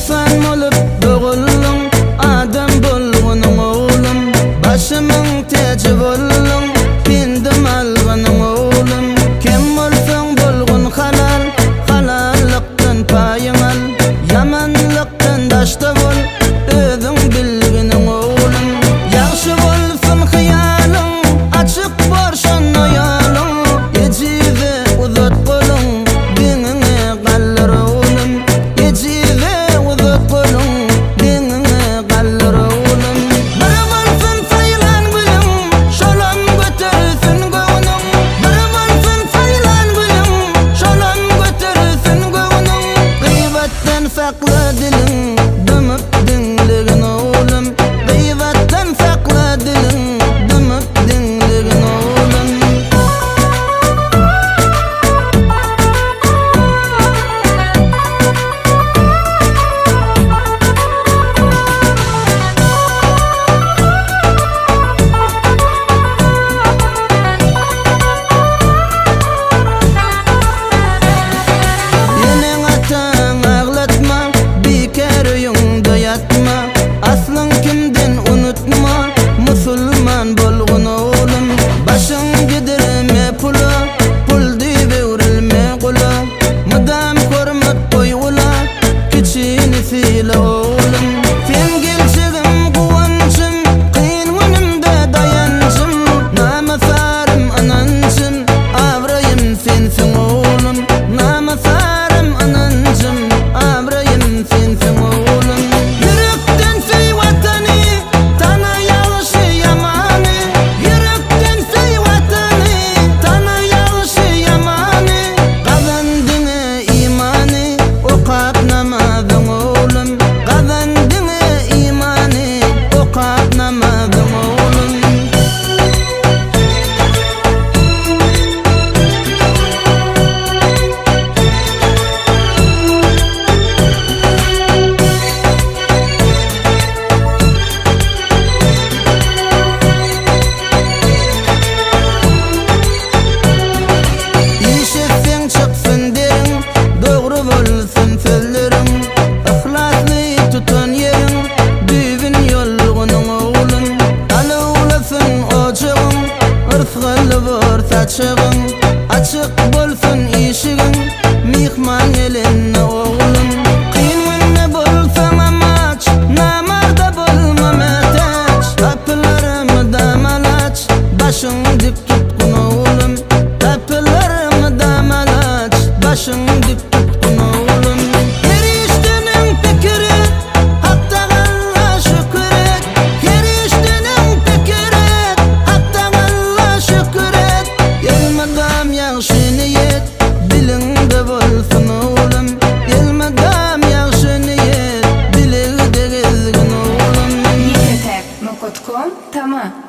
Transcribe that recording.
İnsan olup doğuldum, adam bolğunun oğlum. Başımın tacı boldum, pindim alğanın oğlum. Kim olsun bolğun halal, halallıktan payın al. Yamanlıktan daşta bol, özün bilginin oğlum. Yaxşı bolsun hıyalın, açık borşan ayalın. Ecize uzat bolun, dinine qallar oğlum. Ecize uzat bolun, dinine qallar oğlum. Bir bolsun saylan gülüm, şolam götürsün göğünüm. Bir bolsun saylan gülüm, şolam götürsün göğünüm. Gıybattan sakla dilin, dümüp dinligin oğlum. Gıybattan sakla dilin, dümüp dinligin oğlum. Yenin atan ağlatma, bir kere yüngde yatma. Aslın kimden unutma, musulman bolğun oğlum. Başın gidirme pula, pul dibe urilme kula. Mıdam kormat koygula, kiçini sile oğlum. Sen gelçigim kuvancım, kıyın günümde dayancım. Namasarım anancım, avrayım sensin oğlum. Namasarım anancım, avrayım sensin oğlum. Yürekten sev vatanı, tanıyalışı yamanı. Yürekten sev vatanı, tanıyalışı yamanı. Kazandığını imanı, okap namazın oğlum. Kazandığını imanı, okap namazın oğlum. İşitsen çıksın derin, doğru bolsun sözlerin. İhlaslı tutun yerin, düğün yolğunun oğlum. Alovlasın ocağın, ırsgalı bor saçığın. Açık bolsun işigin, mihman elinne oğlum. Kıyın günde bolsan amaç, namarda bolma metaç. Kapılarımı damalaç, başın dik tutkun oğlum. Kapılarımı damalaç, başın dik tutkun oğlum. Eriştenin fikri, hatta Allah şükür et. Eriştenin fikri, hatta Allah şükür et. Yelmedam yaxşı niyet, dilinde bolsun oğlum. Yelmedam yaxşı niyet, diligide gezgin oğlum. Niketep.com, tamam.